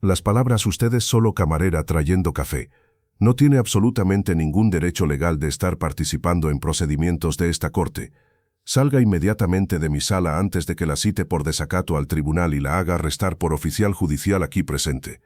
Las palabras ustedes solo camarera trayendo café. No tiene absolutamente ningún derecho legal de estar participando en procedimientos de esta corte. Salga inmediatamente de mi sala antes de que la cite por desacato al tribunal y la haga arrestar por oficial judicial aquí presente.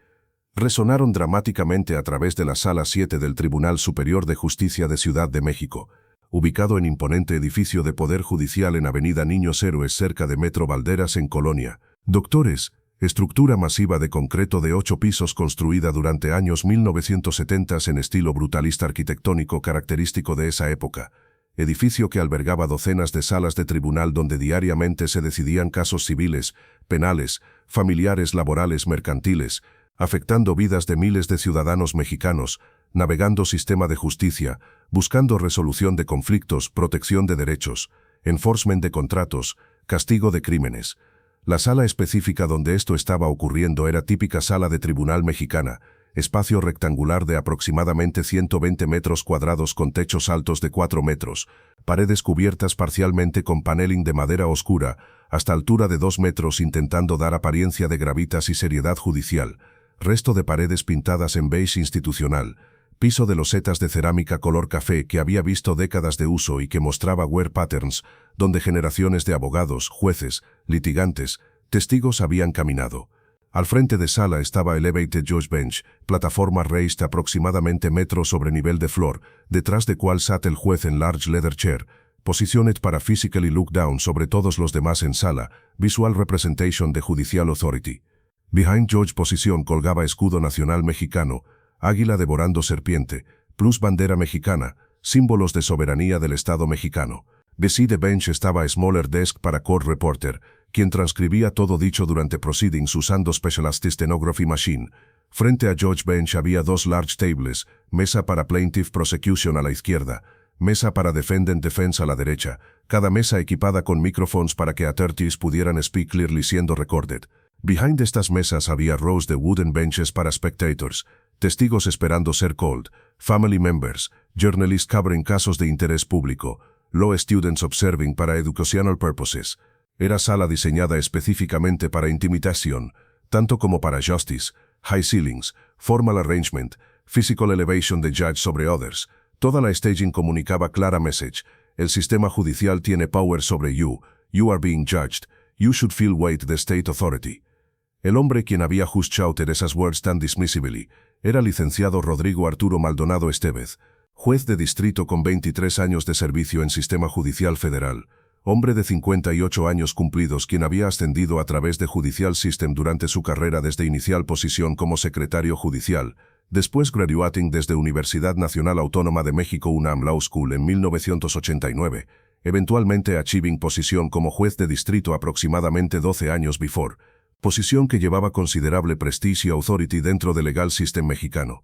Resonaron dramáticamente a través de la Sala 7 del Tribunal Superior de Justicia de Ciudad de México, ubicado en imponente edificio de Poder Judicial en Avenida Niños Héroes cerca de Metro Valderas en Colonia. Doctores, estructura masiva de concreto de 8 pisos construida durante años 1970 en estilo brutalista arquitectónico característico de esa época. Edificio que albergaba docenas de salas de tribunal donde diariamente se decidían casos civiles, penales, familiares, laborales, mercantiles, afectando vidas de miles de ciudadanos mexicanos, navegando sistema de justicia, buscando resolución de conflictos, protección de derechos, enforcement de contratos, castigo de crímenes. La sala específica donde esto estaba ocurriendo era típica sala de tribunal mexicana, espacio rectangular de aproximadamente 120 metros cuadrados con techos altos de 4 metros, paredes cubiertas parcialmente con paneling de madera oscura, hasta altura de 2 metros intentando dar apariencia de gravitas y seriedad judicial, resto de paredes pintadas en beige institucional, piso de losetas de cerámica color café que había visto décadas de uso y que mostraba wear patterns, donde generaciones de abogados, jueces, litigantes, testigos habían caminado. Al frente de sala estaba Elevated Judge Bench, plataforma raised aproximadamente metro sobre nivel de floor, detrás de cual sat el juez en large leather chair, positioned para physically look down sobre todos los demás en sala, visual representation de Judicial Authority. Behind Judge posición colgaba escudo nacional mexicano, águila devorando serpiente, plus bandera mexicana, símbolos de soberanía del Estado mexicano. Beside bench estaba smaller desk para court reporter, quien transcribía todo dicho durante proceedings usando Specialized Stenography Machine. Frente a Judge Bench había 2 large tables, mesa para Plaintiff Prosecution a la izquierda, mesa para Defendant Defense a la derecha, cada mesa equipada con microphones para que attorneys pudieran speak clearly siendo recorded. Behind estas mesas había rows de wooden benches para spectators, testigos esperando ser called, family members, journalists covering casos de interés público, law students observing para educational purposes. Era sala diseñada específicamente para intimidación, tanto como para justice, high ceilings, formal arrangement, physical elevation de judge sobre others. Toda la staging comunicaba clara message. El sistema judicial tiene power sobre you are being judged, you should feel weight the state authority. El hombre quien había just shouted esas words tan dismissively era licenciado Rodrigo Arturo Maldonado Estevez, juez de distrito con 23 años de servicio en sistema judicial federal, hombre de 58 años cumplidos quien había ascendido a través de Judicial System durante su carrera desde inicial posición como secretario judicial, después graduating desde Universidad Nacional Autónoma de México UNAM Law School en 1989, eventualmente achieving posición como juez de distrito aproximadamente 12 años before, posición que llevaba considerable prestigio y authority dentro del legal system mexicano.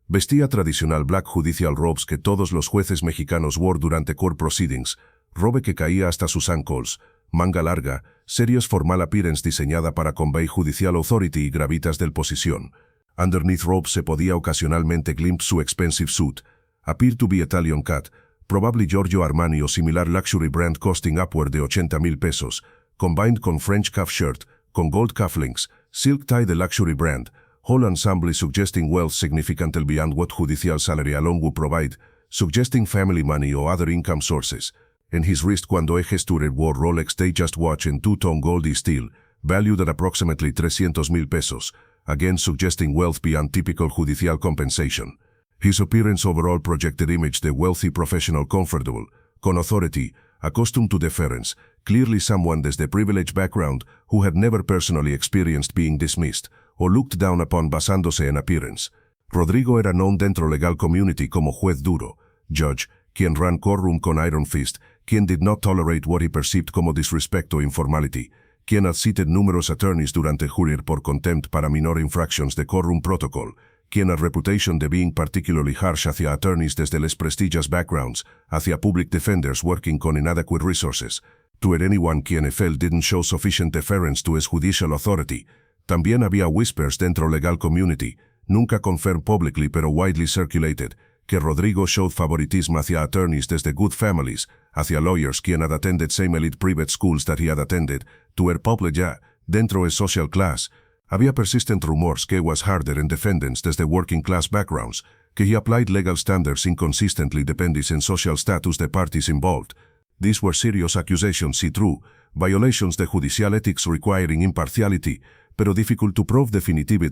Vestía tradicional black judicial robes que todos los jueces mexicanos wore durante court proceedings, robe que caía hasta sus ankles, manga larga, serious formal appearance diseñada para convey judicial authority y gravitas del posición. Underneath robe se podía ocasionalmente glimpse su expensive suit, appear to be Italian cut, probably Giorgio Armani o similar luxury brand costing upward de 80,000 pesos, combined con French cuff shirt, con gold cufflinks, silk tie de luxury brand, whole ensemble suggesting wealth significantly beyond what judicial salary alone would provide, suggesting family money or other income sources. En his wrist cuando gestured wore Rolex Datejust watch en two-tone gold steel, valued at approximately 300,000 pesos, again suggesting wealth beyond typical judicial compensation. His appearance overall projected image the wealthy professional comfortable, con authority, accustomed to deference, clearly someone desde privileged background who had never personally experienced being dismissed or looked down upon basándose en appearance. Rodrigo era known dentro legal community como juez duro, judge, quien ran courtroom con iron fist, quien did not tolerate what he perceived como disrespect o informality, quien had cited numerous attorneys durante jurir por contempt para minor infractions de courtroom protocol, quien had reputation de being particularly harsh hacia attorneys desde les prestigious backgrounds, hacia public defenders working con inadequate resources, to anyone quien felt didn't show sufficient deference to his judicial authority. También había whispers dentro legal community, nunca confirmed publicly pero widely circulated, que Rodrigo showed favoritism hacia attorneys desde good families, hacia lawyers quien had attended same elite private schools that he had attended, to her public ya, dentro his social class, Había persistent rumors que was harder en defendants desde working class backgrounds, que he applied legal standards inconsistently depending on social status de parties involved. These were serious accusations, si true, violations de judicial ethics requiring impartiality, pero difficult to prove definitively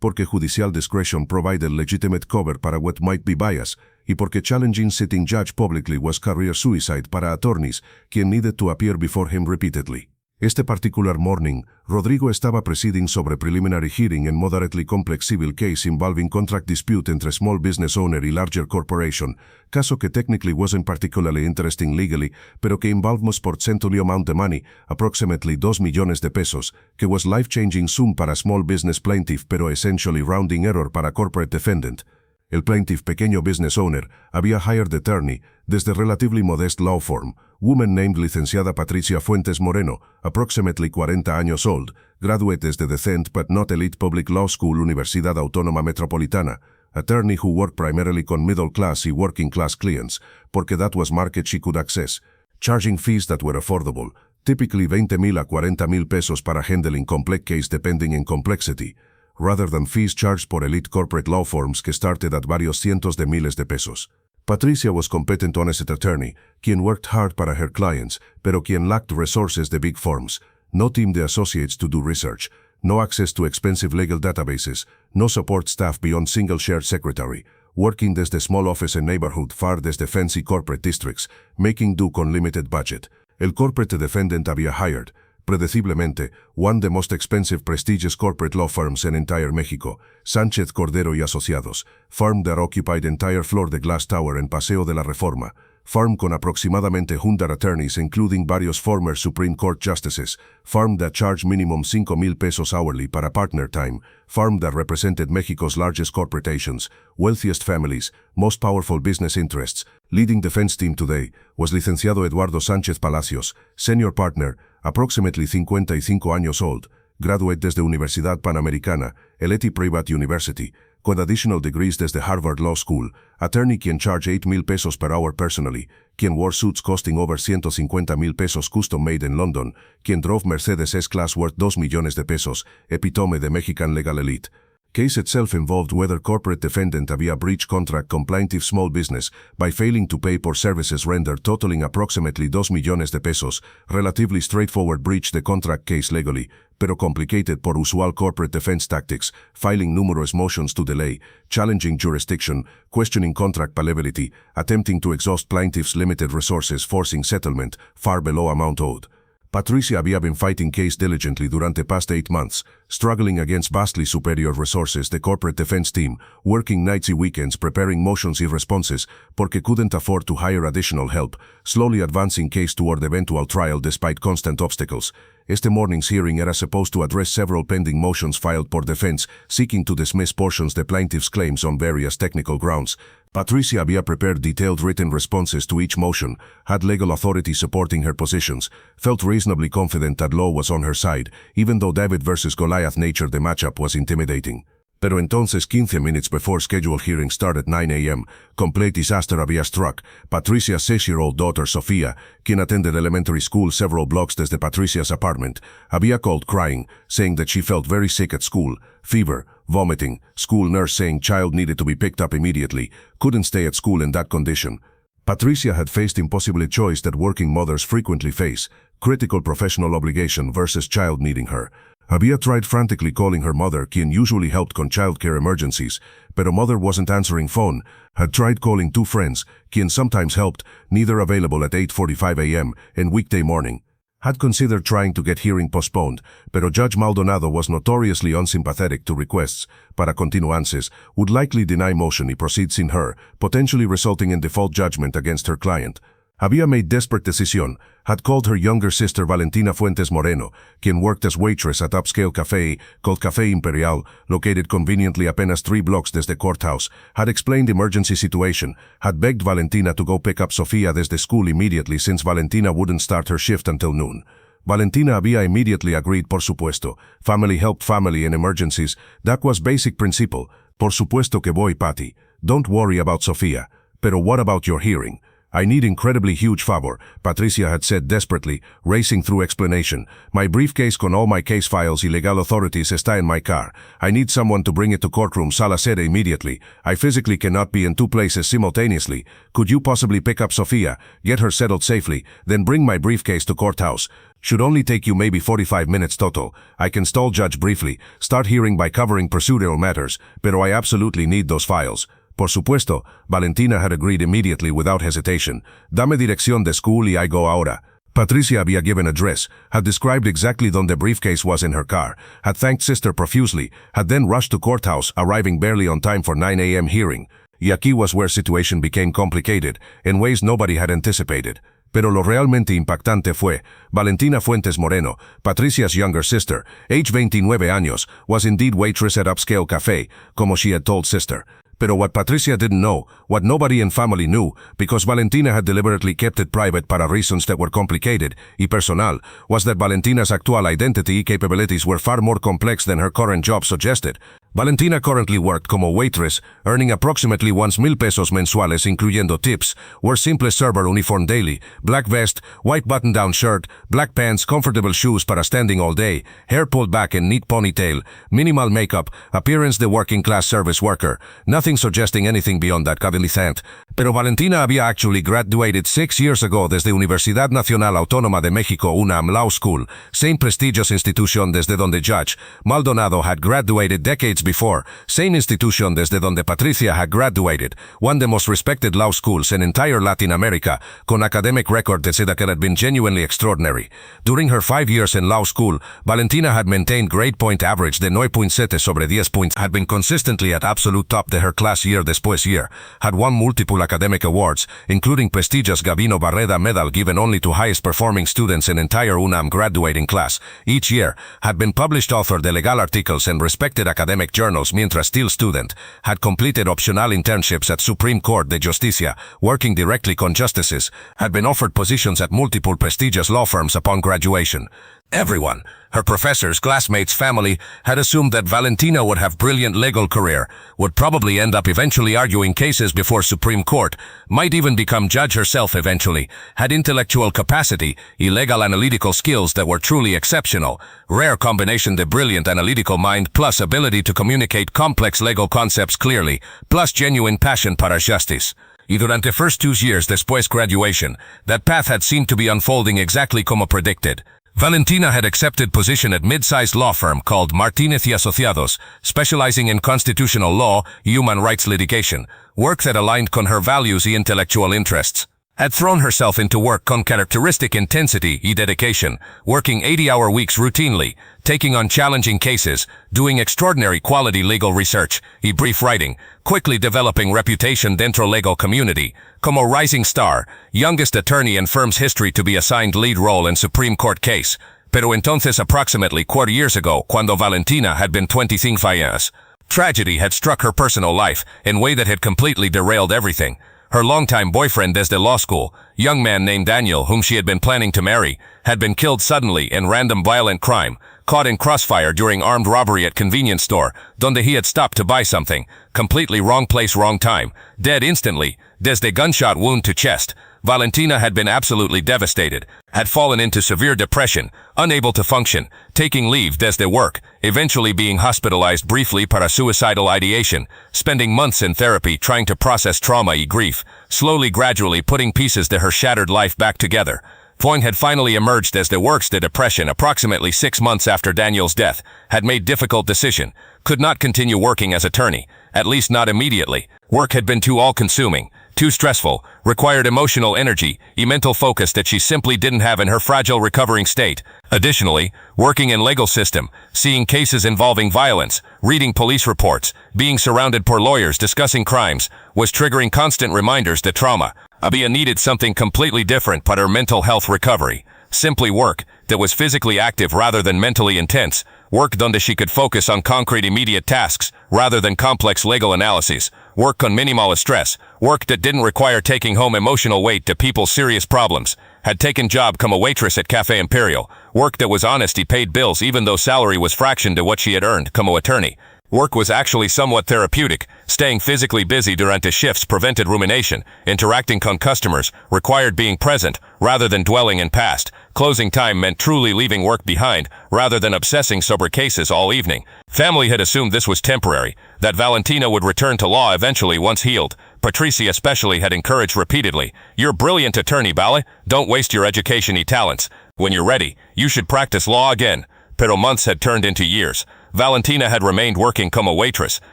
porque judicial discretion provided legitimate cover para what might be bias, y porque challenging sitting judge publicly was career suicide para attorneys, quien needed to appear before him repeatedly. Este particular morning, Rodrigo estaba presiding sobre preliminary hearing en moderately complex civil case involving contract dispute entre small business owner y larger corporation, caso que technically wasn't particularly interesting legally, pero que involved most portently amount de money, approximately 2 millones de pesos, que was life-changing sum para small business plaintiff pero essentially rounding error para corporate defendant. El plaintiff, pequeño business owner, había hired attorney desde relatively modest law firm, woman named licenciada Patricia Fuentes Moreno, approximately 40 años old, graduate desde decent but not elite public law school Universidad Autónoma Metropolitana, attorney who worked primarily con middle class y working class clients, porque that was market she could access, charging fees that were affordable, typically 20,000 a 40,000 pesos para handling complex case depending in complexity, rather than fees charged por elite corporate law firms que started at varios cientos de miles de pesos. Patricia was competent honest attorney, quien worked hard para her clients, pero quien lacked resources de big firms, no team de associates to do research, no access to expensive legal databases, no support staff beyond single shared secretary, working desde small office in neighborhood far desde fancy corporate districts, making do con limited budget. El corporate defendant había hired, predeciblemente, one of the most expensive prestigious corporate law firms in entire Mexico, Sánchez Cordero y Asociados, firm that occupied entire floor de Glass Tower en Paseo de la Reforma, firm con aproximadamente 100 attorneys including varios former Supreme Court justices, firm that charged minimum 5,000 pesos hourly para partner time, firm that represented Mexico's largest corporations, wealthiest families, most powerful business interests. Leading defense team today was licenciado Eduardo Sánchez Palacios, senior partner, approximately 55 años old, graduate desde Universidad Panamericana, Eleti Private University, con additional degrees desde Harvard Law School, attorney quien charge 8,000 pesos per hour personally, quien wore suits costing over 150,000 pesos custom made in London, quien drove Mercedes S-Class worth 2 millones de pesos, epitome de Mexican legal elite. Case itself involved whether corporate defendant había breached contract con plaintiff small business by failing to pay por services rendered totaling approximately 2 millones de pesos, relatively straightforward breach de contract case legally, pero complicated por usual corporate defense tactics, filing numerous motions to delay, challenging jurisdiction, questioning contract payability, attempting to exhaust plaintiff's limited resources forcing settlement, far below amount owed. Patricia había been fighting case diligently durante past 8 months, struggling against vastly superior resources the corporate defense team, working nights y weekends preparing motions y responses porque couldn't afford to hire additional help, slowly advancing case toward eventual trial despite constant obstacles. Este morning's hearing era supposed to address several pending motions filed por defense, seeking to dismiss portions the plaintiff's claims on various technical grounds. Patricia había prepared detailed written responses to each motion, had legal authority supporting her positions, felt reasonably confident that law was on her side, even though David versus Goliath nature the matchup was intimidating. Pero entonces 15 minutes before scheduled hearing started at 9 a.m., complete disaster había struck. Patricia's 6-year-old daughter Sofía, quien attended elementary school several blocks desde Patricia's apartment, había called crying, saying that she felt very sick at school, fever, vomiting, school nurse saying child needed to be picked up immediately, couldn't stay at school in that condition. Patricia had faced impossible choice that working mothers frequently face, critical professional obligation versus child needing her. Había tried frantically calling her mother, quien usually helped con childcare emergencies, pero mother wasn't answering phone, had tried calling 2 friends, quien sometimes helped, neither available at 8:45 a.m. in weekday morning. Had considered trying to get hearing postponed, pero Judge Maldonado was notoriously unsympathetic to requests para continuances, would likely deny motion y proceed sin her, potentially resulting in default judgment against her client. Había made desperate decision, had called her younger sister Valentina Fuentes Moreno, quien worked as waitress at upscale cafe called Café Imperial, located conveniently apenas 3 blocks desde courthouse, had explained emergency situation, had begged Valentina to go pick up Sofía desde school immediately since Valentina wouldn't start her shift until noon. Valentina había immediately agreed por supuesto, family help family in emergencies, that was basic principle, por supuesto que voy Patty, don't worry about Sofía, pero what about your hearing? I need incredibly huge favor, Patricia had said desperately, racing through explanation. My briefcase con all my case files y legal authorities está in my car. I need someone to bring it to courtroom Sala Sede immediately. I physically cannot be in two places simultaneously. Could you possibly pick up Sofia, get her settled safely, then bring my briefcase to courthouse? Should only take you maybe 45 minutes total. I can stall judge briefly, start hearing by covering procedural matters, pero I absolutely need those files. Por supuesto, Valentina had agreed immediately without hesitation. Dame dirección de school y I go ahora. Patricia había given address, had described exactly donde briefcase was in her car, had thanked sister profusely, had then rushed to courthouse, arriving barely on time for 9 a.m. hearing. Y aquí was where situation became complicated, in ways nobody had anticipated. Pero lo realmente impactante fue, Valentina Fuentes Moreno, Patricia's younger sister, age 29 años, was indeed waitress at upscale cafe, como she had told sister. Pero what Patricia didn't know, what nobody in family knew, because Valentina had deliberately kept it private para reasons that were complicated y personal, was that Valentina's actual identity y capabilities were far more complex than her current job suggested. Valentina currently worked como waitress, earning approximately 1,000 pesos mensuales incluyendo tips, wore simple server uniform daily, black vest, white button-down shirt, black pants, comfortable shoes para standing all day, hair pulled back in neat ponytail, minimal makeup, appearance the working-class service worker, nothing suggesting anything beyond that cavilizant. Pero Valentina había actually graduated 6 years ago desde Universidad Nacional Autónoma de México UNAM Law School, same prestigious institution desde donde Judge Maldonado had graduated decades before, same institution desde donde Patricia had graduated, one of the most respected law schools in entire Latin America, con academic record that had been genuinely extraordinary. During her 5 years in law school, Valentina had maintained grade point average de 9.7 sobre 10 points, had been consistently at absolute top de her class year después year, had won multiple academic awards, including prestigious Gavino Barreda Medal given only to highest performing students in entire UNAM graduating class, each year, had been published author de legal articles in respected academic journals mientras still student, had completed optional internships at Supreme Court de Justicia, working directly con justices, had been offered positions at multiple prestigious law firms upon graduation. Everyone, her professors, classmates, family, had assumed that Valentina would have brilliant legal career, would probably end up eventually arguing cases before Supreme Court, might even become judge herself eventually, had intellectual capacity, legal analytical skills that were truly exceptional, rare combination de brilliant analytical mind plus ability to communicate complex legal concepts clearly, plus genuine passion para justice. Y durante first 2 years después graduation, that path had seemed to be unfolding exactly como predicted. Valentina had accepted position at mid-sized law firm called Martinez y Asociados, specializing in constitutional law, human rights litigation, work that aligned con her values y intellectual interests. Had thrown herself into work con characteristic intensity y dedication, working 80-hour weeks routinely, taking on challenging cases, doing extraordinary quality legal research y brief writing, quickly developing reputation dentro legal community, como rising star, youngest attorney in firm's history to be assigned lead role in Supreme Court case. Pero entonces approximately 4 years ago, cuando Valentina had been 25 años, tragedy had struck her personal life in a way that had completely derailed everything. Her longtime boyfriend desde law school, young man named Daniel, whom she had been planning to marry, had been killed suddenly in random violent crime, caught in crossfire during armed robbery at convenience store, donde he had stopped to buy something, completely wrong place, wrong time, dead instantly, desde gunshot wound to chest. Valentina had been absolutely devastated, had fallen into severe depression, unable to function, taking leave desde work, eventually being hospitalized briefly para suicidal ideation, spending months in therapy trying to process trauma y grief, slowly gradually putting pieces to her shattered life back together. Foyne had finally emerged desde works de depression approximately 6 months after Daniel's death, had made difficult decision, could not continue working as attorney, at least not immediately. Work had been too all-consuming, too stressful, required emotional energy, mental focus that she simply didn't have in her fragile recovering state. Additionally, working in legal system, seeing cases involving violence, reading police reports, being surrounded por lawyers discussing crimes, was triggering constant reminders that trauma había needed something completely different but her mental health recovery. Simply work that was physically active rather than mentally intense, work donde she could focus on concrete immediate tasks rather than complex legal analyses, work on minimal stress, work that didn't require taking home emotional weight to people's serious problems, had taken job como waitress at Café Imperial, work that was honest, he paid bills even though salary was fraction to what she had earned como attorney. Work was actually somewhat therapeutic, Staying physically busy durante shifts prevented rumination. Interacting con customers required being present rather than dwelling in past. Closing time meant truly leaving work behind rather than obsessing sober cases all evening. Family had assumed this was temporary, that Valentina would return to law eventually once healed. Patricia especially had encouraged repeatedly, "You're a brilliant attorney, Bale. Don't waste your education-y talents. When you're ready, you should practice law again." Pero months had turned into years. Valentina had remained working como waitress,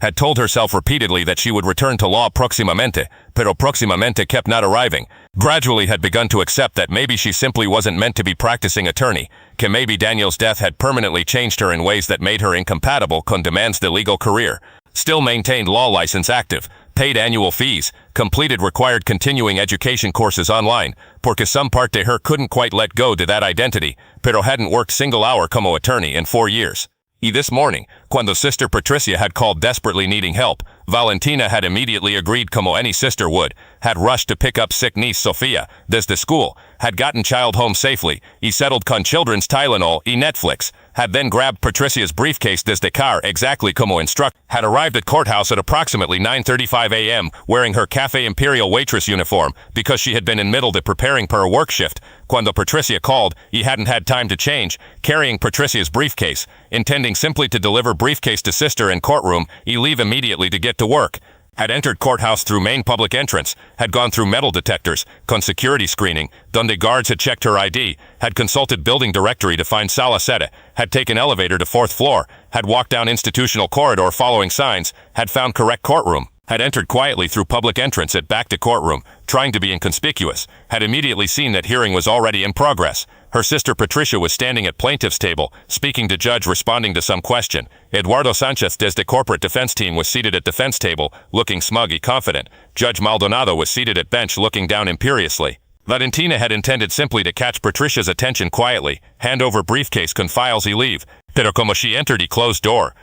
had told herself repeatedly that she would return to law proximamente, pero proximamente kept not arriving. Gradually had begun to accept that maybe she simply wasn't meant to be practicing attorney, que maybe Daniel's death had permanently changed her in ways that made her incompatible con demands the legal career. Still maintained law license active, paid annual fees, completed required continuing education courses online, porque some part de her couldn't quite let go to that identity, pero hadn't worked single hour como attorney in 4 years. Y this morning, cuando Sister Patricia had called desperately needing help, Valentina had immediately agreed como any sister would, had rushed to pick up sick niece Sofia, desde school, had gotten child home safely, y settled con children's Tylenol y Netflix, had then grabbed Patricia's briefcase desde car exactly como instructed, had arrived at courthouse at approximately 9:35 a.m. wearing her Café Imperial waitress uniform because she had been in middle de preparing per a work shift. Cuando Patricia called, he hadn't had time to change, carrying Patricia's briefcase, intending simply to deliver briefcase to sister in courtroom, y leave immediately to get to work. Had entered courthouse through main public entrance, had gone through metal detectors, con security screening, donde guards had checked her ID, had consulted building directory to find Sala sede, had taken elevator to 4th floor, had walked down institutional corridor following signs, had found correct courtroom, had entered quietly through public entrance at back to courtroom, trying to be inconspicuous, had immediately seen that hearing was already in progress. Her sister Patricia was standing at plaintiff's table, speaking to judge responding to some question. Eduardo Sanchez desde corporate defense team was seated at defense table, looking smug and confident. Judge Maldonado was seated at bench looking down imperiously. Valentina had intended simply to catch Patricia's attention quietly, hand over briefcase con files y leave. Pero como she entered y closed door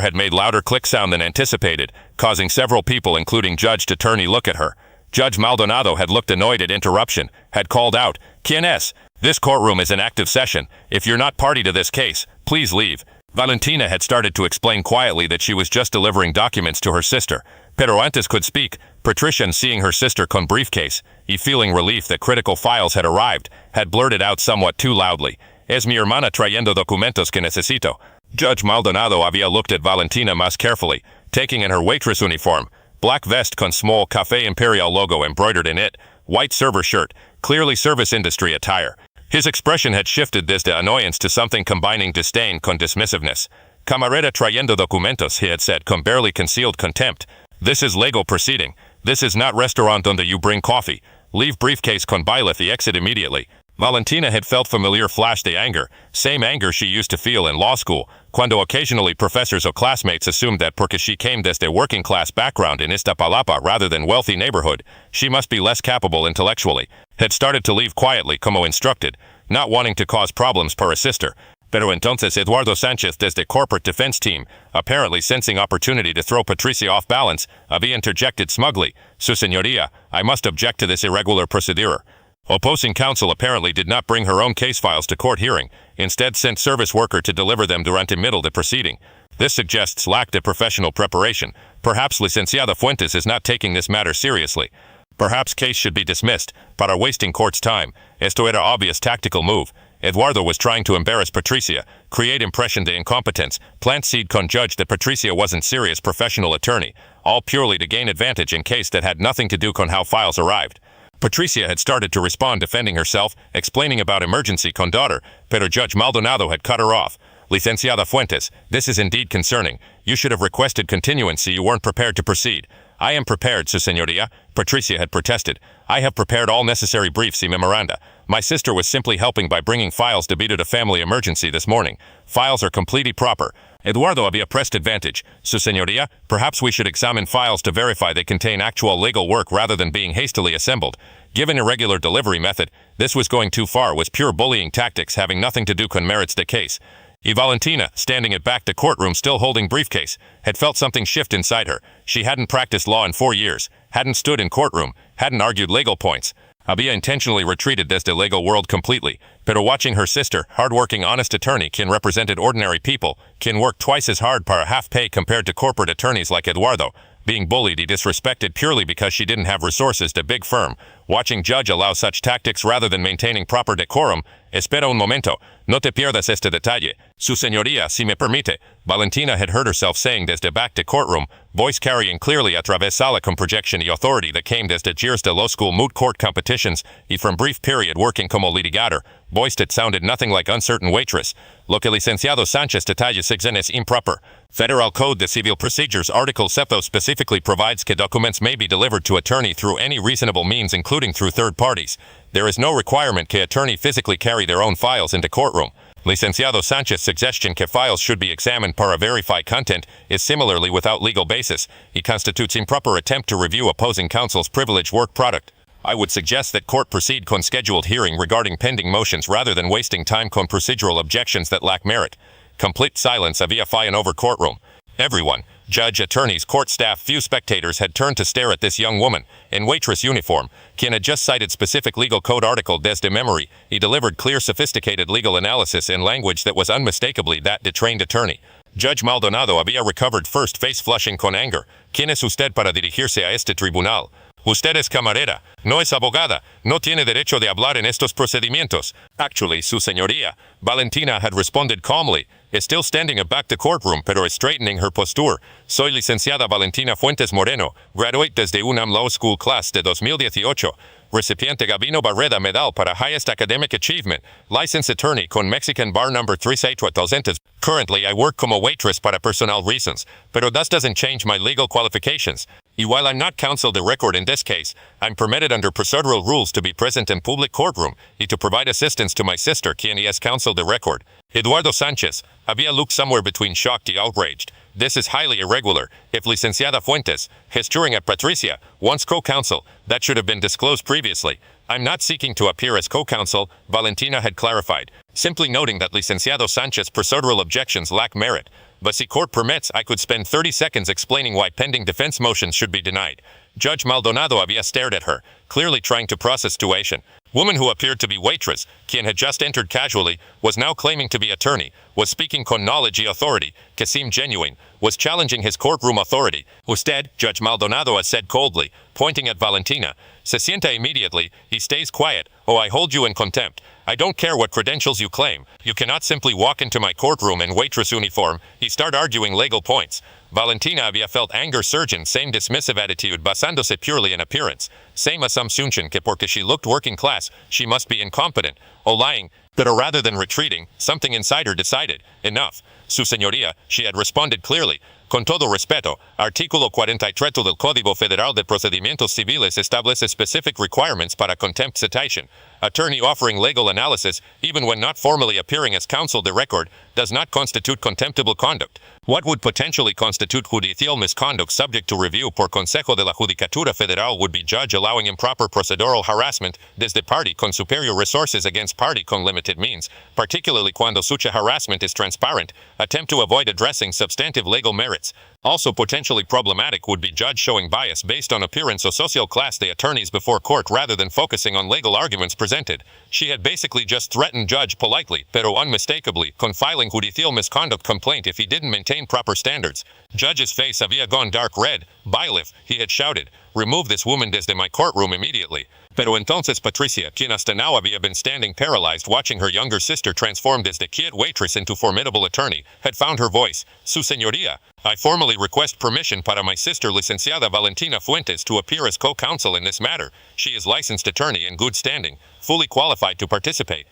had made louder click sound than anticipated, causing several people including judge to turn y look at her. Judge Maldonado had looked annoyed at interruption, had called out, "¿Quién es? This courtroom is in active session. If you're not party to this case, please leave." Valentina had started to explain quietly that she was just delivering documents to her sister. Pero antes could speak, Patricia, seeing her sister con briefcase, y feeling relief that critical files had arrived, had blurted out somewhat too loudly, "Es mi hermana trayendo documentos que necesito." Judge Maldonado había looked at Valentina más carefully, taking in her waitress uniform, black vest con small Café Imperial logo embroidered in it, white server shirt, clearly service industry attire. His expression had shifted desde annoyance to something combining disdain con dismissiveness. "Camarera trayendo documentos," he had said con barely concealed contempt. "This is legal proceeding. This is not restaurant donde you bring coffee. Leave briefcase con bailiff y exit immediately." Valentina had felt familiar flash de anger, same anger she used to feel in law school, cuando occasionally professors or classmates assumed that porque she came desde working class background in Iztapalapa rather than wealthy neighborhood, she must be less capable intellectually. Had started to leave quietly como instructed, not wanting to cause problems per a sister. Pero entonces Eduardo Sanchez desde corporate defense team, apparently sensing opportunity to throw Patricia off balance, había interjected smugly, "Su señoría, I must object to this irregular procedure." Opposing counsel apparently did not bring her own case files to court hearing, instead sent service worker to deliver them durante middle de proceeding. This suggests lack of professional preparation. Perhaps Licenciada Fuentes is not taking this matter seriously. Perhaps case should be dismissed, para wasting court's time. Esto era obvious tactical move. Eduardo was trying to embarrass Patricia, create impression de incompetence, plant seed con judge that Patricia wasn't serious professional attorney, all purely to gain advantage in case that had nothing to do con how files arrived. Patricia had started to respond defending herself, explaining about emergency con daughter, pero Judge Maldonado had cut her off. "Licenciada Fuentes, this is indeed concerning. You should have requested continuancy. You weren't prepared to proceed." "I am prepared, su señoría," Patricia had protested. "I have prepared all necessary briefs y memoranda. My sister was simply helping by bringing files debido to family emergency this morning. Files are completely proper." Eduardo había pressed advantage. "Su señoría, perhaps we should examine files to verify they contain actual legal work rather than being hastily assembled. Given irregular delivery method, this was going too far, was pure bullying tactics having nothing to do con merits de case." Y Valentina, standing at back to courtroom still holding briefcase, had felt something shift inside her. She hadn't practiced law in 4 years, hadn't stood in courtroom, hadn't argued legal points. Había intentionally retreated desde legal world completely, pero watching her sister, hard-working honest attorney, quien represented ordinary people, quien worked twice as hard para half pay compared to corporate attorneys like Eduardo, being bullied and disrespected purely because she didn't have resources to big firm. Watching judge allow such tactics rather than maintaining proper decorum. Espera un momento, no te pierdas este detalle. Su señoría, si me permite. Valentina had heard herself saying desde back to courtroom, voice carrying clearly a través Sala con projection y authority that came desde years de law school moot court competitions y from brief period working como litigador. Voiced it sounded nothing like uncertain waitress. Lo que licenciado Sánchez detalles siguen es improper. Federal Code de Civil Procedures Article 7 specifically provides que documents may be delivered to attorney through any reasonable means including through third parties. There is no requirement que attorney physically carry their own files into courtroom. Licenciado Sanchez's suggestion que files should be examined para verify content is similarly without legal basis. He constitutes improper attempt to review opposing counsel's privileged work product. I would suggest that court proceed con scheduled hearing regarding pending motions rather than wasting time con procedural objections that lack merit. Complete silence había fallen over courtroom. Everyone, judge, attorneys, court staff, few spectators had turned to stare at this young woman, in waitress uniform, quien had just cited specific legal code article desde memory. He delivered clear, sophisticated legal analysis in language that was unmistakably that de trained attorney. Judge Maldonado había recovered first, face flushing con anger. ¿Quién es usted para dirigirse a este tribunal? Usted es camarera, no es abogada, no tiene derecho de hablar en estos procedimientos. Actually, su señoría, Valentina had responded calmly, is still standing aback the courtroom pero is straightening her posture. Soy licenciada Valentina Fuentes Moreno, graduate desde UNAM Law School Class de 2018, recipiente Gabino Barreda Medal para Highest Academic Achievement, licensed attorney con Mexican Bar No. 36200. Currently I work como waitress para personal reasons, pero that doesn't change my legal qualifications. Y while I'm not counsel de record in this case, I'm permitted under procedural rules to be present in public courtroom y to provide assistance to my sister quien es counsel de record. Eduardo Sánchez había looked somewhere between shocked and outraged. This is highly irregular. If Licenciada Fuentes, gesturing at Patricia, once co-counsel, that should have been disclosed previously. I'm not seeking to appear as co-counsel, Valentina had clarified, simply noting that Licenciado Sánchez procedural objections lack merit. But si court permits, I could spend 30 seconds explaining why pending defense motions should be denied. Judge Maldonado había stared at her, clearly trying to process situation. Woman who appeared to be waitress, quien had just entered casually, was now claiming to be attorney, was speaking con knowledge y authority, que seemed genuine, was challenging his courtroom authority. Usted, Judge Maldonado has said coldly, pointing at Valentina, se sienta immediately, he stays quiet, oh I hold you in contempt. I don't care what credentials you claim. You cannot simply walk into my courtroom in waitress uniform. He start arguing legal points. Valentina había felt anger surge in same dismissive attitude basándose purely in appearance. Same assumption que porque she looked working class, she must be incompetent, o lying, pero rather than retreating, something inside her decided, enough. Su señoría, she had responded clearly. Con todo respeto, artículo 43 del Código Federal de Procedimientos Civiles establece specific requirements para contempt citation. Attorney offering legal analysis, even when not formally appearing as counsel de record, does not constitute contemptible conduct. What would potentially constitute judicial misconduct subject to review por Consejo de la Judicatura Federal would be judge allowing improper procedural harassment desde party con superior resources against party con limited means, particularly cuando such harassment is transparent, attempt to avoid addressing substantive legal merits. Also potentially problematic would be judge showing bias based on appearance or social class de attorneys before court rather than focusing on legal arguments presented. She had basically just threatened judge politely, pero unmistakably, con filing judicial misconduct complaint if he didn't maintain proper standards. Judge's face había gone dark red. Bailiff, he had shouted, remove this woman desde my courtroom immediately. Pero entonces Patricia, quien hasta now había been standing paralyzed watching her younger sister transform desde kid waitress into formidable attorney, had found her voice. Su señoría, I formally request permission para my sister Licenciada Valentina Fuentes to appear as co-counsel in this matter. She is licensed attorney in good standing, fully qualified to participate.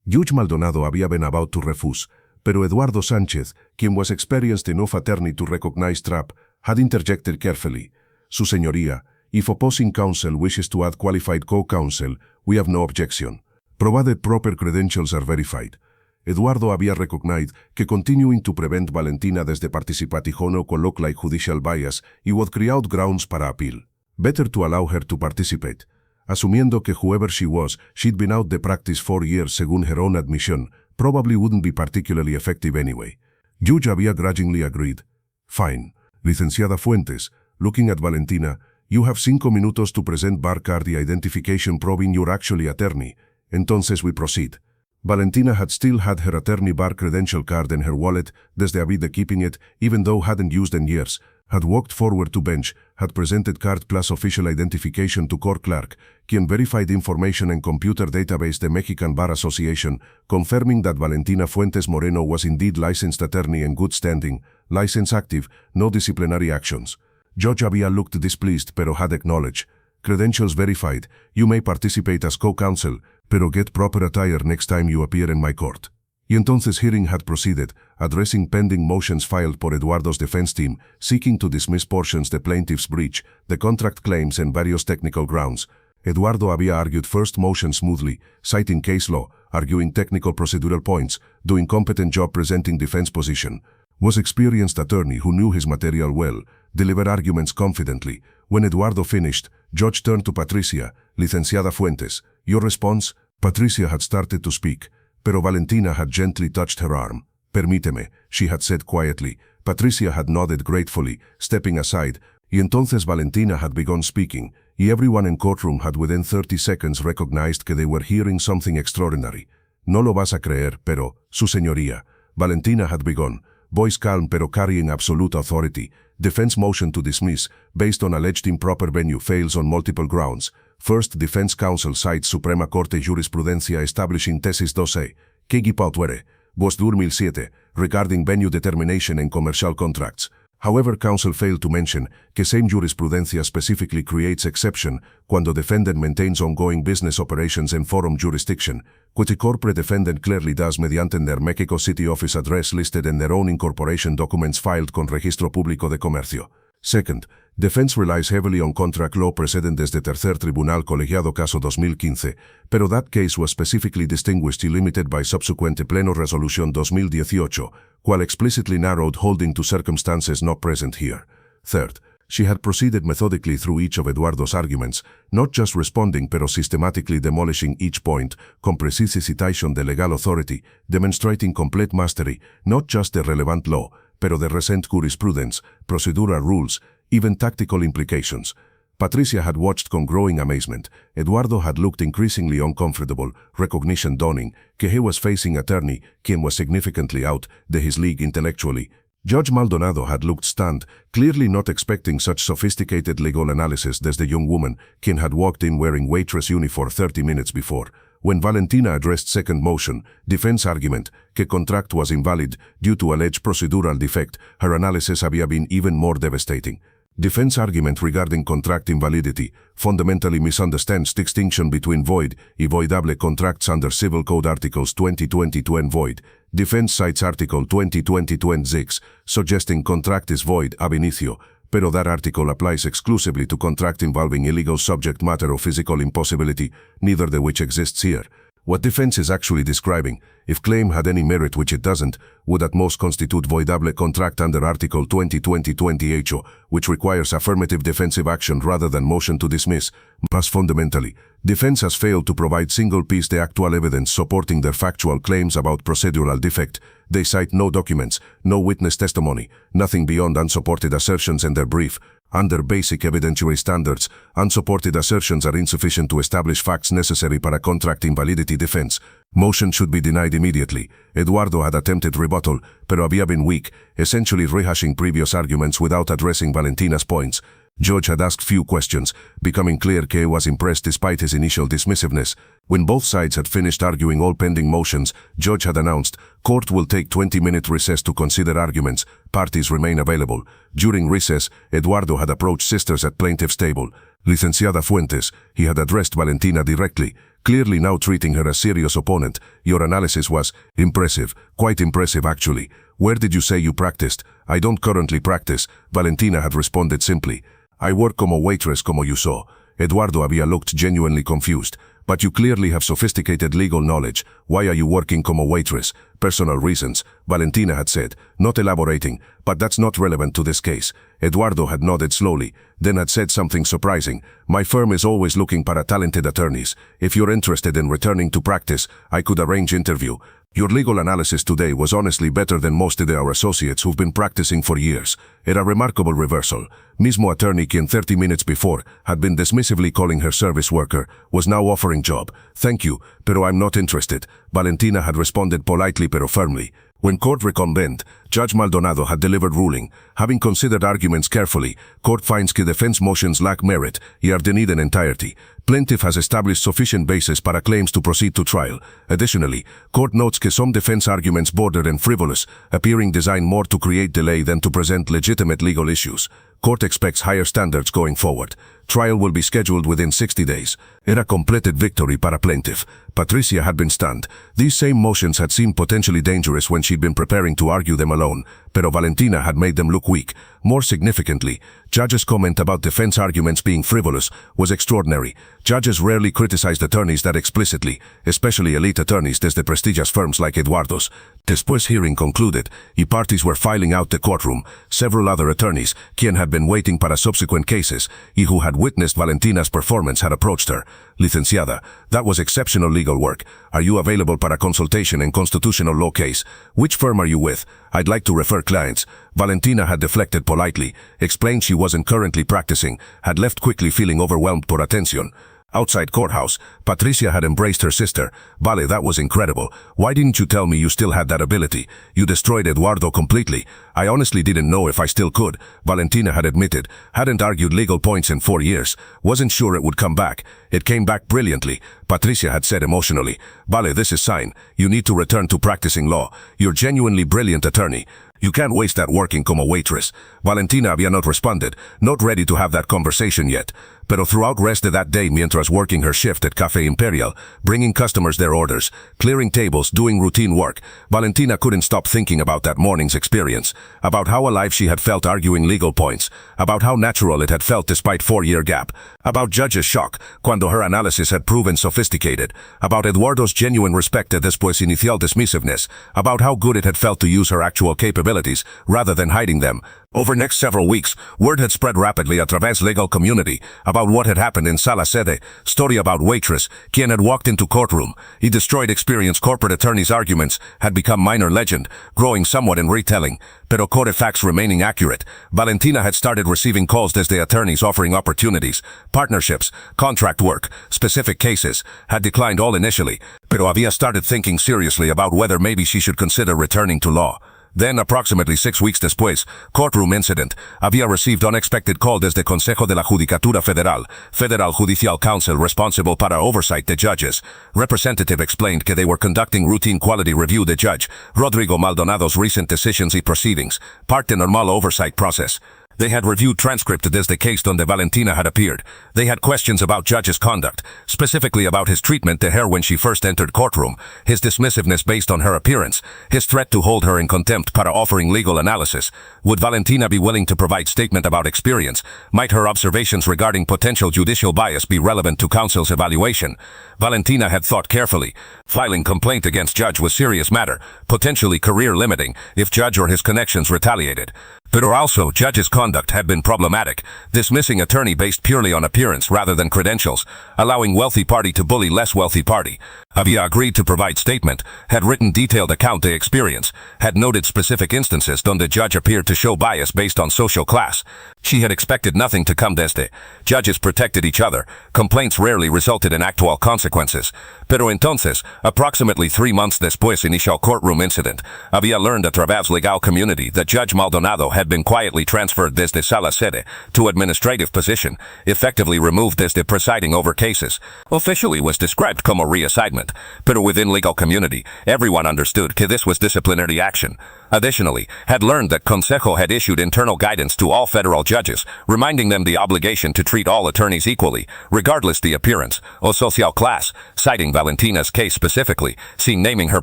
Judge Maldonado había been about to refuse, pero Eduardo Sánchez, quien was experienced enough attorney to recognize trap, had interjected carefully. Su señoría, if opposing counsel wishes to add qualified co-counsel, we have no objection, provided proper credentials are verified. Eduardo había recognized que continuing to prevent Valentina desde participatijono con look like judicial bias y would create grounds para appeal. Better to allow her to participate. Asumiendo que whoever she was, she'd been out the practice 4 years según her own admission, probably wouldn't be particularly effective anyway. Judge había grudgingly agreed. Fine. Licenciada Fuentes, looking at Valentina, you have 5 minutos to present bar card y identification proving you're actually attorney. Entonces we proceed. Valentina had still had her attorney bar credential card in her wallet desde había keeping it, even though hadn't used in years. had walked forward to bench, had presented card plus official identification to court clerk, quien verified information en computer database de Mexican Bar Association, confirming that Valentina Fuentes Moreno was indeed licensed attorney in good standing, license active, no disciplinary actions. Judge había looked displeased pero had acknowledged. Credentials verified, you may participate as co-counsel, pero get proper attire next time you appear in my court. Y entonces hearing had proceeded, addressing pending motions filed por Eduardo's defense team, seeking to dismiss portions the plaintiff's breach, the contract claims and various technical grounds. Eduardo había argued first motion smoothly, citing case law, arguing technical procedural points, doing competent job presenting defense position. Was experienced attorney who knew his material well, delivered arguments confidently. When Eduardo finished, Judge turned to Patricia, Licenciada Fuentes. Your response? Patricia had started to speak, pero Valentina had gently touched her arm. Permíteme, she had said quietly. Patricia had nodded gratefully, stepping aside, y entonces Valentina had begun speaking, y everyone in courtroom had within 30 seconds recognized que they were hearing something extraordinary. No lo vas a creer, pero, su señoría. Valentina had begun, voice calm pero carrying absolute authority. Defense motion to dismiss, based on alleged improper venue, fails on multiple grounds. First, defense counsel cites Suprema Corte Jurisprudencia establishing tesis 12, que pautuere, voz 2007, regarding venue determination in commercial contracts. However, counsel failed to mention que same jurisprudencia specifically creates exception cuando defendant maintains ongoing business operations in forum jurisdiction, which corporate defendant clearly does mediante their Mexico City office address listed in their own incorporation documents filed con Registro Público de Comercio. Second, defense relies heavily on contract law precedentes de Tercer Tribunal Colegiado Caso 2015, pero that case was specifically distinguished y limited by subsequent Pleno Resolution 2018, while explicitly narrowed holding to circumstances not present here. Third, she had proceeded methodically through each of Eduardo's arguments, not just responding pero systematically demolishing each point, con precise citation de legal authority, demonstrating complete mastery, not just the relevant law, pero the recent jurisprudence, procedural rules, even tactical implications. Patricia had watched con growing amazement. Eduardo had looked increasingly uncomfortable, recognition dawning, que he was facing attorney, quien was significantly out de his league intellectually. Judge Maldonado had looked stunned, clearly not expecting such sophisticated legal analysis as the young woman, quien had walked in wearing waitress uniform 30 minutes before. When Valentina addressed second motion, defense argument, que contract was invalid due to alleged procedural defect, her analysis había been even more devastating. Defense argument regarding contract invalidity fundamentally misunderstands distinction between void y voidable contracts under Civil Code Articles 2022 and void. Defense cites Article 2022 and 6, suggesting contract is void ab initio, pero that article applies exclusively to contract involving illegal subject matter or physical impossibility, neither of which exists here. What defense is actually describing, if claim had any merit which it doesn't, would at most constitute voidable contract under Article 2020-28, which requires affirmative defensive action rather than motion to dismiss. Plus fundamentally, defense has failed to provide single piece de actual evidence supporting their factual claims about procedural defect. They cite no documents, no witness testimony, nothing beyond unsupported assertions in their brief. Under basic evidentiary standards, unsupported assertions are insufficient to establish facts necessary para contract invalidity defense. Motion should be denied immediately. Eduardo had attempted rebuttal, pero había been weak, essentially rehashing previous arguments without addressing Valentina's points. Judge had asked few questions, becoming clear que was impressed despite his initial dismissiveness. When both sides had finished arguing all pending motions, Judge had announced, court will take 20-minute recess to consider arguments. Parties remain available. During recess, Eduardo had approached sisters at plaintiff's table. Licenciada Fuentes, he had addressed Valentina directly, clearly now treating her as serious opponent. Your analysis was impressive, quite impressive actually. Where did you say you practiced? I don't currently practice, Valentina had responded simply. I work como waitress como you saw. Eduardo había looked genuinely confused. But you clearly have sophisticated legal knowledge. Why are you working como waitress? Personal reasons, Valentina had said, not elaborating, but that's not relevant to this case. Eduardo had nodded slowly, then had said something surprising. My firm is always looking para talented attorneys. If you're interested in returning to practice, I could arrange interview. Your legal analysis today was honestly better than most of our associates who've been practicing for years. Era remarkable reversal. Mismo attorney quien 30 minutes before had been dismissively calling her service worker, was now offering job. Thank you, pero I'm not interested. Valentina had responded politely pero firmly. When court reconvened, Judge Maldonado had delivered ruling. Having considered arguments carefully, court finds que defense motions lack merit y are denied in entirety. Plaintiff has established sufficient basis para claims to proceed to trial. Additionally, court notes que some defense arguments border and frivolous, appearing designed more to create delay than to present legitimate legal issues. Court expects higher standards going forward. Trial will be scheduled within 60 days. Era completed victory para plaintiff. Patricia had been stunned. These same motions had seemed potentially dangerous when she'd been preparing to argue them alone, pero Valentina had made them look weak. More significantly, judges' comment about defense arguments being frivolous was extraordinary. Judges rarely criticized attorneys that explicitly, especially elite attorneys desde prestigious firms like Eduardo's. Después hearing concluded, y parties were filing out the courtroom, several other attorneys, quien had been waiting para subsequent cases, y who had witnessed Valentina's performance had approached her. Licenciada, that was exceptional legal work. Are you available para consultation in constitutional law case? Which firm are you with? I'd like to refer clients. Valentina had deflected politely, explained she wasn't currently practicing, had left quickly feeling overwhelmed por atención. Outside courthouse, Patricia had embraced her sister. Vale, that was incredible. Why didn't you tell me you still had that ability? You destroyed Eduardo completely. I honestly didn't know if I still could. Valentina had admitted. Hadn't argued legal points in 4 years. Wasn't sure it would come back. It came back brilliantly. Patricia had said emotionally. Vale, this is sign. You need to return to practicing law. You're genuinely brilliant attorney. You can't waste that working como waitress. Valentina había not responded, not ready to have that conversation yet. Pero throughout rest of that day mientras working her shift at Café Imperial, bringing customers their orders, clearing tables, doing routine work, Valentina couldn't stop thinking about that morning's experience, about how alive she had felt arguing legal points, about how natural it had felt despite 4-year gap, about Judge's shock cuando her analysis had proven sophisticated, about Eduardo's genuine respect at después inicial dismissiveness, about how good it had felt to use her actual capabilities rather than hiding them. Over next several weeks, word had spread rapidly a través legal community about what had happened in Sala Sede, story about waitress, quien had walked into courtroom. He destroyed experienced corporate attorneys' arguments, had become minor legend, growing somewhat in retelling, pero core facts remaining accurate. Valentina had started receiving calls desde attorneys offering opportunities, partnerships, contract work, specific cases, had declined all initially, pero había started thinking seriously about whether maybe she should consider returning to law. Then, approximately 6 weeks después, courtroom incident, había received unexpected call desde Consejo de la Judicatura Federal, Federal Judicial Council responsible para oversight the judges. Representative explained que they were conducting routine quality review the judge, Rodrigo Maldonado's recent decisions y proceedings, parte normal oversight process. They had reviewed transcript desde case donde Valentina had appeared. They had questions about judge's conduct, specifically about his treatment to her when she first entered courtroom, his dismissiveness based on her appearance, his threat to hold her in contempt para offering legal analysis. Would Valentina be willing to provide statement about experience? Might her observations regarding potential judicial bias be relevant to counsel's evaluation? Valentina had thought carefully. Filing complaint against judge was serious matter, potentially career limiting, if judge or his connections retaliated. But also, judge's conduct had been problematic, dismissing attorney based purely on appearance rather than credentials, allowing wealthy party to bully less wealthy party. Había agreed to provide statement, had written detailed account de experience, had noted specific instances donde judge appeared to show bias based on social class. She had expected nothing to come desde. Judges protected each other. Complaints rarely resulted in actual consequences. Pero entonces, approximately 3 months después initial courtroom incident, había learned a través legal community that Judge Maldonado had been quietly transferred desde Sala Sede to administrative position, effectively removed desde presiding over cases. Officially was described como reassignment, pero within legal community, everyone understood que this was disciplinary action. Additionally, had learned that Consejo had issued internal guidance to all federal judges, reminding them the obligation to treat all attorneys equally, regardless the appearance or social class, citing Valentina's case specifically, seen naming her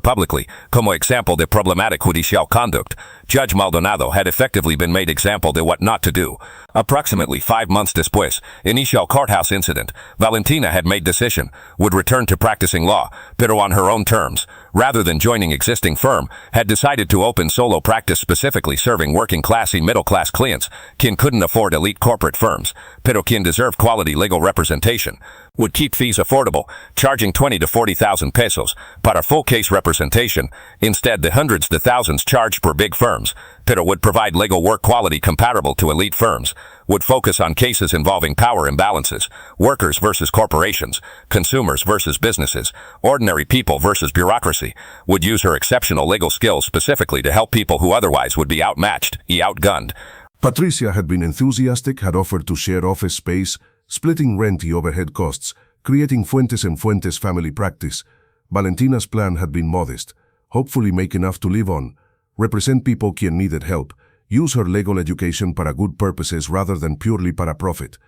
publicly, como example de problematic judicial conduct. Judge Maldonado had effectively been made example de what not to do. Approximately 5 months después, initial courthouse incident, Valentina had made decision, would return to practicing law, pero on her own terms. Rather than joining existing firm, had decided to open solo practice specifically serving working class and middle class clients, quien couldn't afford elite corporate firms, pero quien deserved quality legal representation. Would keep fees affordable, charging 20 to 40,000 pesos para full case representation, instead the hundreds to thousands charged per big firms, pero would provide legal work quality comparable to elite firms. would focus on cases involving power imbalances, workers versus corporations, consumers versus businesses, ordinary people versus bureaucracy, would use her exceptional legal skills specifically to help people who otherwise would be outmatched, outgunned. Patricia had been enthusiastic, had offered to share office space, splitting rent and overhead costs, creating Fuentes and Fuentes family practice. Valentina's plan had been modest, hopefully make enough to live on, represent people quien needed help, use her legal education para good purposes rather than purely para profit.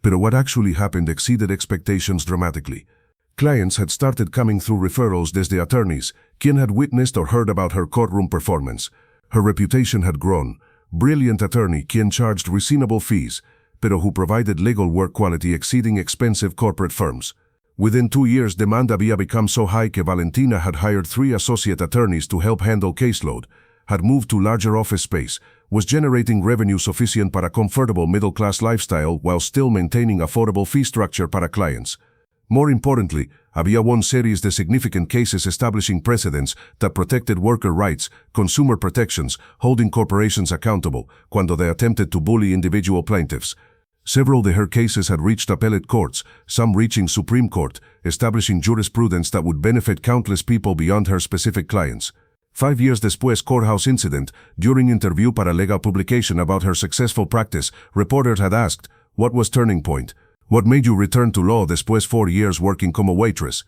Pero what actually happened exceeded expectations dramatically. Clients had started coming through referrals desde attorneys, quien had witnessed or heard about her courtroom performance. Her reputation had grown. Brilliant attorney quien charged reasonable fees, pero who provided legal work quality exceeding expensive corporate firms. Within 2 years, demand había become so high que Valentina had hired 3 associate attorneys to help handle caseload, had moved to larger office space, was generating revenue sufficient para comfortable middle-class lifestyle while still maintaining affordable fee structure para clients. More importantly, había won series de significant cases establishing precedents that protected worker rights, consumer protections, holding corporations accountable, cuando they attempted to bully individual plaintiffs. Several of her cases had reached appellate courts, some reaching Supreme Court, establishing jurisprudence that would benefit countless people beyond her specific clients. 5 years después courthouse incident, during interview para legal publication about her successful practice, reporters had asked, what was turning point? What made you return to law después 4 years working como waitress?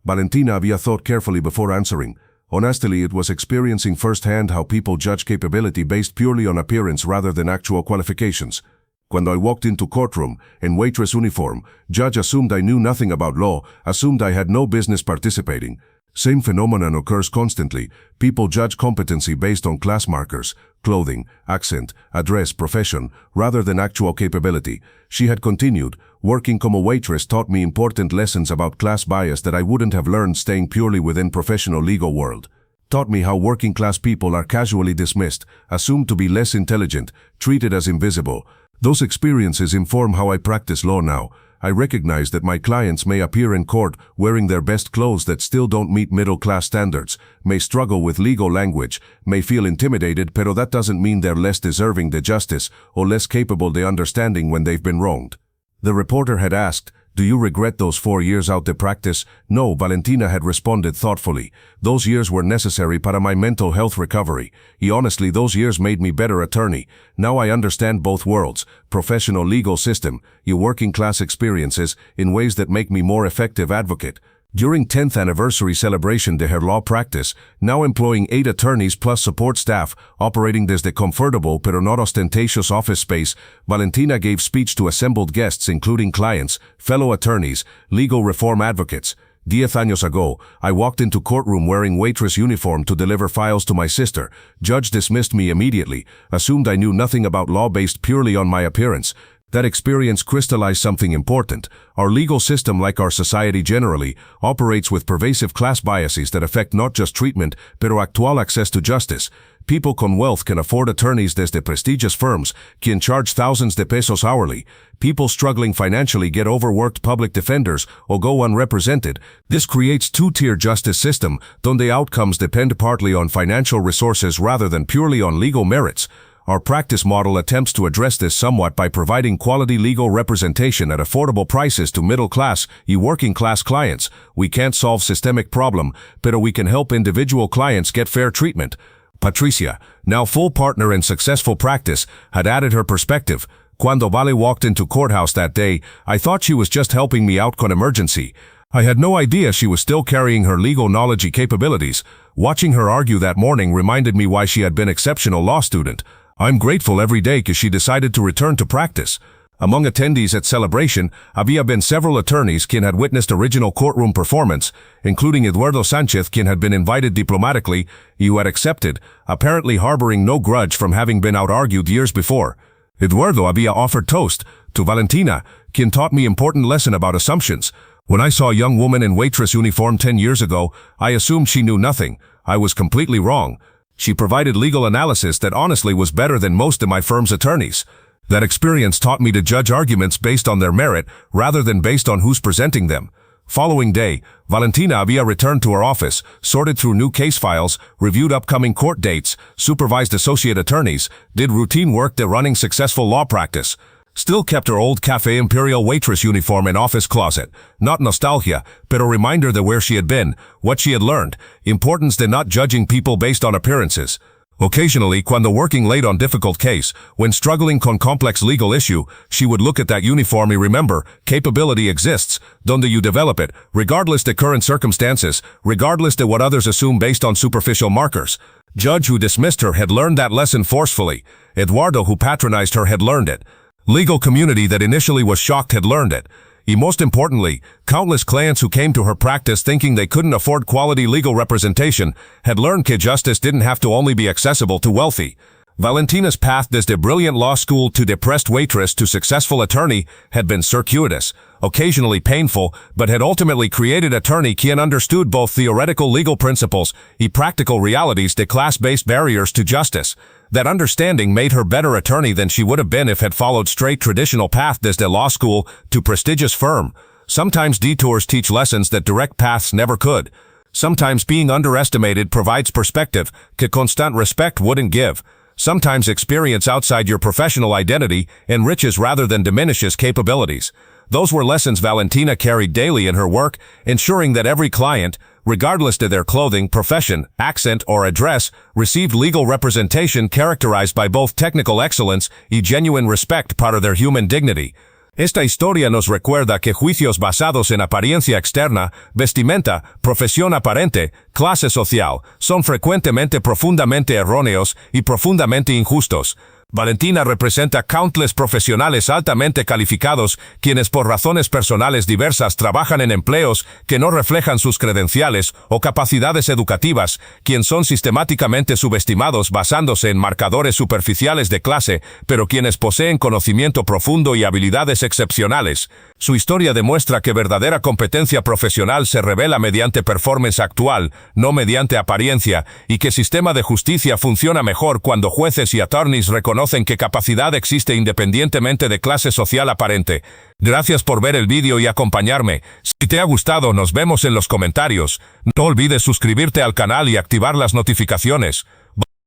Valentina había thought carefully before answering. Honestly, it was experiencing firsthand how people judge capability based purely on appearance rather than actual qualifications. When I walked into courtroom, in waitress uniform, judge assumed I knew nothing about law, assumed I had no business participating. Same phenomenon occurs constantly. People judge competency based on class markers, clothing, accent, address, profession, rather than actual capability. She had continued, working como waitress taught me important lessons about class bias that I wouldn't have learned staying purely within professional legal world. Taught me how working class people are casually dismissed, assumed to be less intelligent, treated as invisible. Those experiences inform how I practice law now. I recognize that my clients may appear in court wearing their best clothes that still don't meet middle-class standards, may struggle with legal language, may feel intimidated, pero that doesn't mean they're less deserving de justice or less capable de understanding when they've been wronged. The reporter had asked, do you regret those 4 years out de practice? No, Valentina had responded thoughtfully. Those years were necessary para my mental health recovery. Honestly, those years made me better attorney. Now I understand both worlds, professional legal system, your working class experiences, in ways that make me more effective advocate. During 10th anniversary celebration de her law practice, now employing 8 attorneys plus support staff, operating desde comfortable pero not ostentatious office space, Valentina gave speech to assembled guests including clients, fellow attorneys, legal reform advocates. 10 años ago, I walked into courtroom wearing waitress uniform to deliver files to my sister. Judge dismissed me immediately, assumed I knew nothing about law based purely on my appearance. That experience crystallized something important. Our legal system, like our society generally, operates with pervasive class biases that affect not just treatment, pero actual access to justice. People con wealth can afford attorneys desde prestigious firms, quien charge thousands de pesos hourly. People struggling financially get overworked public defenders or go unrepresented. This creates two-tier justice system, donde outcomes depend partly on financial resources rather than purely on legal merits. Our practice model attempts to address this somewhat by providing quality legal representation at affordable prices to middle-class and working-class clients. We can't solve systemic problem, pero we can help individual clients get fair treatment. Patricia, now full partner in successful practice, had added her perspective. Cuando Vale walked into courthouse that day, I thought she was just helping me out con emergency. I had no idea she was still carrying her legal knowledge and capabilities. Watching her argue that morning reminded me why she had been exceptional law student. I'm grateful every day because she decided to return to practice. Among attendees at celebration, había been several attorneys quien had witnessed original courtroom performance, including Eduardo Sanchez quien had been invited diplomatically, who had accepted, apparently harboring no grudge from having been out-argued years before. Eduardo había offered toast to Valentina, quien taught me important lesson about assumptions. When I saw a young woman in waitress uniform 10 years ago, I assumed she knew nothing. I was completely wrong. She provided legal analysis that honestly was better than most of my firm's attorneys. That experience taught me to judge arguments based on their merit rather than based on who's presenting them. Following day, Valentina había returned to her office, sorted through new case files, reviewed upcoming court dates, supervised associate attorneys, did routine work de running successful law practice. Still kept her old Cafe Imperial waitress uniform and office closet. Not nostalgia, but a reminder that where she had been, what she had learned, importance de not judging people based on appearances. Occasionally, cuando working late on difficult case, when struggling con complex legal issue, she would look at that uniform and remember, capability exists, donde you develop it, regardless de current circumstances, regardless de what others assume based on superficial markers. Judge who dismissed her had learned that lesson forcefully. Eduardo who patronized her had learned it. Legal community that initially was shocked had learned it. And most importantly, countless clients who came to her practice thinking they couldn't afford quality legal representation had learned that justice didn't have to only be accessible to wealthy. Valentina's path desde brilliant law school to depressed waitress to successful attorney had been circuitous, occasionally painful, but had ultimately created attorney quien understood both theoretical legal principles and practical realities de class-based barriers to justice. That understanding made her better attorney than she would have been if had followed straight traditional path desde law school to prestigious firm. Sometimes detours teach lessons that direct paths never could. Sometimes being underestimated provides perspective que constant respect wouldn't give. Sometimes experience outside your professional identity enriches rather than diminishes capabilities. Those were lessons Valentina carried daily in her work, ensuring that every client, regardless of their clothing, profession, accent, or address, received legal representation characterized by both technical excellence y genuine respect para their human dignity. Esta historia nos recuerda que juicios basados en apariencia externa, vestimenta, profesión aparente, clase social, son frecuentemente profundamente erróneos y profundamente injustos. Valentina representa countless profesionales altamente calificados quienes por razones personales diversas trabajan en empleos que no reflejan sus credenciales o capacidades educativas, quienes son sistemáticamente subestimados basándose en marcadores superficiales de clase, pero quienes poseen conocimiento profundo y habilidades excepcionales. Su historia demuestra que verdadera competencia profesional se revela mediante performance actual, no mediante apariencia, y que sistema de justicia funciona mejor cuando jueces y attorneys reconocen que capacidad existe independientemente de clase social aparente. Gracias por ver el vídeo y acompañarme. Si te ha gustado, nos vemos en los comentarios. No olvides suscribirte al canal y activar las notificaciones.